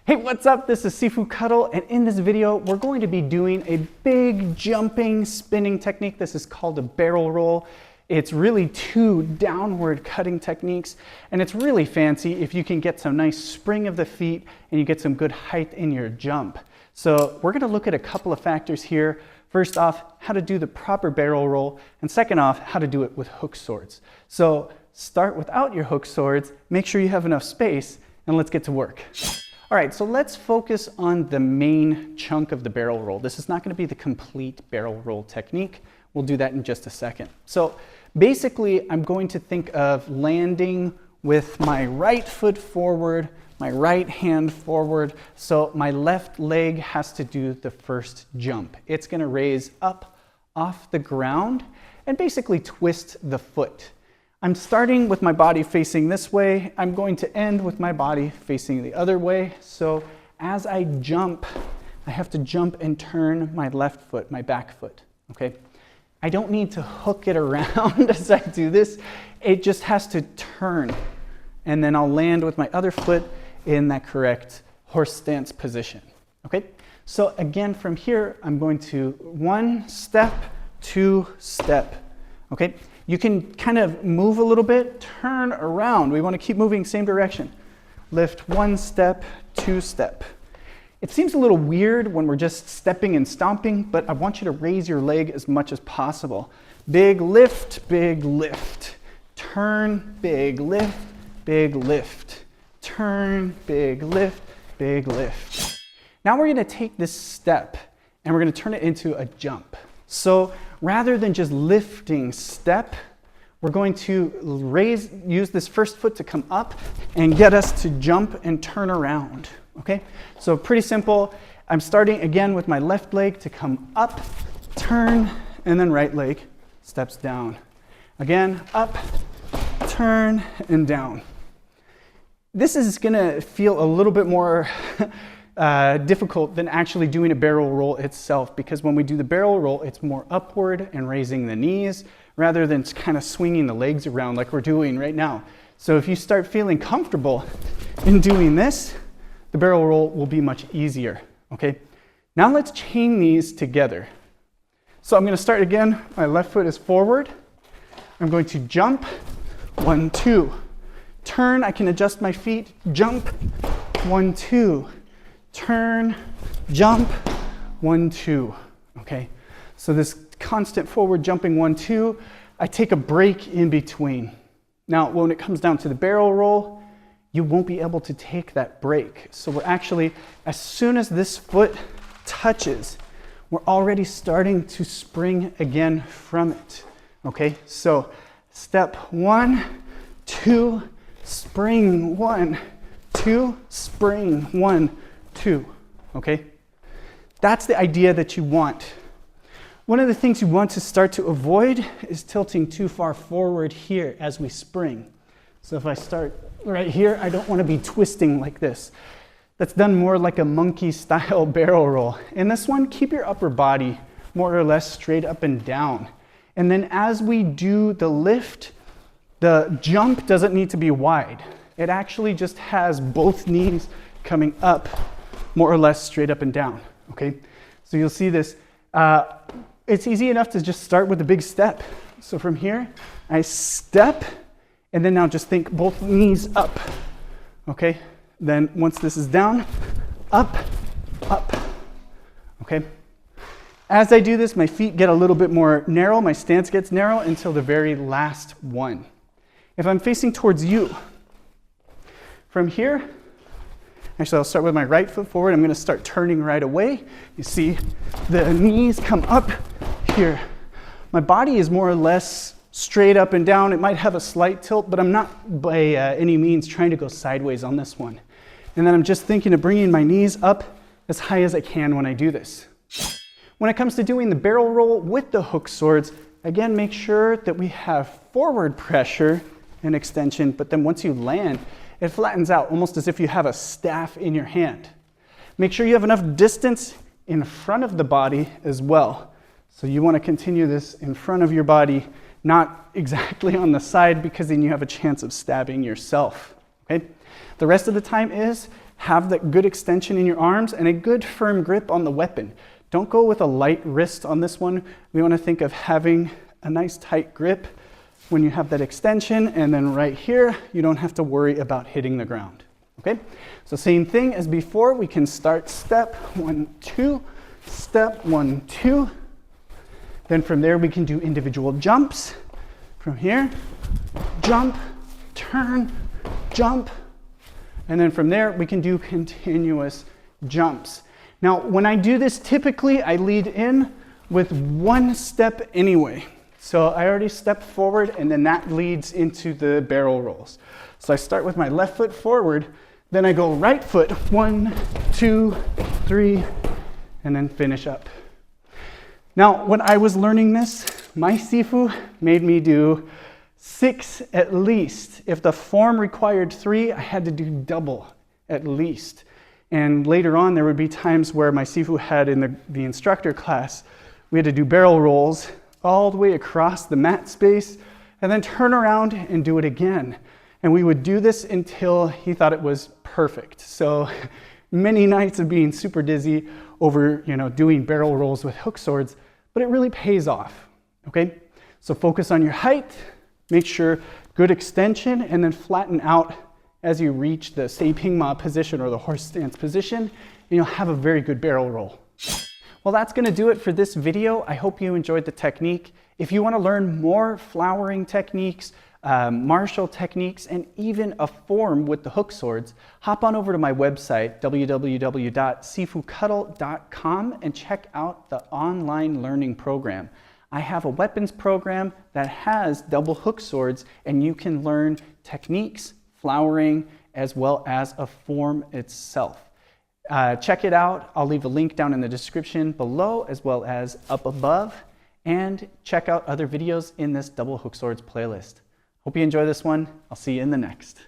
Hey, what's up? This is Sifu Kuttel, and in this video, we're going to be doing a big jumping spinning technique. This is called a barrel roll. It's really two downward cutting techniques, and it's really fancy if you can get some nice spring of the feet and you get some good height in your jump. So we're gonna look at a couple of factors here. First off, how to do the proper barrel roll, and second off, how to do it with hook swords. So start without your hook swords, make sure you have enough space, and let's get to work. All right, so let's focus on the main chunk of the barrel roll. This is not going to be the complete barrel roll technique. We'll do that in just a second. So basically, I'm going to think of landing with my right foot forward, my right hand forward. So my left leg has to do the first jump. It's going to raise up off the ground and basically twist the foot. I'm starting with my body facing this way. I'm going to end with my body facing the other way. So as I jump, I have to jump and turn my left foot, my back foot, okay? I don't need to hook it around as I do this. It just has to turn. And then I'll land with my other foot in that correct horse stance position, okay? So again, from here, I'm going to 1 step, 2 step, okay? You can kind of move a little bit, turn around. We want to keep moving same direction. Lift 1 step, 2 step. It seems a little weird when we're just stepping and stomping, but I want you to raise your leg as much as possible. Big lift, turn, big lift, big lift, turn, big lift, big lift. Now we're going to take this step and we're going to turn it into a jump. So rather than just lifting step, we're going to use this first foot to come up and get us to jump and turn around, okay? So pretty simple. I'm starting again with my left leg to come up, turn, and then right leg steps down. Again, up, turn, and down. This is gonna feel a little bit more difficult than actually doing a barrel roll itself, because when we do the barrel roll, it's more upward and raising the knees rather than kind of swinging the legs around like we're doing right now. So if you start feeling comfortable in doing this, the barrel roll will be much easier, okay? Now let's chain these together. So I'm going to start again. My left foot is forward. I'm going to jump, 1, 2. Turn, I can adjust my feet, jump, 1, 2. Turn, jump, 1, 2, okay? So this constant forward jumping 1, 2, I take a break in between. Now, when it comes down to the barrel roll, you won't be able to take that break. So we're actually, as soon as this foot touches, we're already starting to spring again from it, okay? So step 1, 2, spring, 1, 2, spring, 1, 2, okay? That's the idea that you want. One of the things you want to start to avoid is tilting too far forward here as we spring. So if I start right here, I don't want to be twisting like this. That's done more like a monkey style barrel roll. In this one, keep your upper body more or less straight up and down. And then as we do the lift, the jump doesn't need to be wide. It actually just has both knees coming up more or less straight up and down, okay? So you'll see this. It's easy enough to just start with a big step. So from here, I step, and then now just think both knees up, okay? Then once this is down, up, up, okay? As I do this, my feet get a little bit more narrow, my stance gets narrow until the very last one. If I'm facing towards you, from here, actually, I'll start with my right foot forward. I'm going to start turning right away. You see the knees come up here. My body is more or less straight up and down. It might have a slight tilt, but I'm not by any means trying to go sideways on this one. And then I'm just thinking of bringing my knees up as high as I can when I do this. When it comes to doing the barrel roll with the hook swords, again, make sure that we have forward pressure and extension, but then once you land, it flattens out almost as if you have a staff in your hand. Make sure you have enough distance in front of the body as well. So you want to continue this in front of your body, not exactly on the side, because then you have a chance of stabbing yourself, okay? The rest of the time is have that good extension in your arms and a good firm grip on the weapon. Don't go with a light wrist on this one. We want to think of having a nice tight grip when you have that extension, and then right here, you don't have to worry about hitting the ground. Okay, so same thing as before, we can start step 1, 2, step 1, 2. Then from there, we can do individual jumps. From here, jump, turn, jump. And then from there, we can do continuous jumps. Now, when I do this, typically I lead in with 1 step anyway. So I already stepped forward, and then that leads into the barrel rolls. So I start with my left foot forward, then I go right foot, 1, 2, 3, and then finish up. Now, when I was learning this, my Sifu made me do 6 at least. If the form required 3, I had to do double at least. And later on, there would be times where my Sifu had in the instructor class, we had to do barrel rolls all the way across the mat space, and then turn around and do it again. And we would do this until he thought it was perfect. So many nights of being super dizzy over, doing barrel rolls with hook swords, but it really pays off, okay? So focus on your height, make sure good extension, and then flatten out as you reach the Seipingma position or the horse stance position, and you'll have a very good barrel roll. Well, that's going to do it for this video. I hope you enjoyed the technique. If you want to learn more flowering techniques, martial techniques, and even a form with the hook swords, hop on over to my website, www.sifukuttel.com, and check out the online learning program. I have a weapons program that has double hook swords, and you can learn techniques, flowering, as well as a form itself. Check it out. I'll leave a link down in the description below as well as up above, and check out other videos in this double hook swords playlist. Hope you enjoy this one. I'll see you in the next.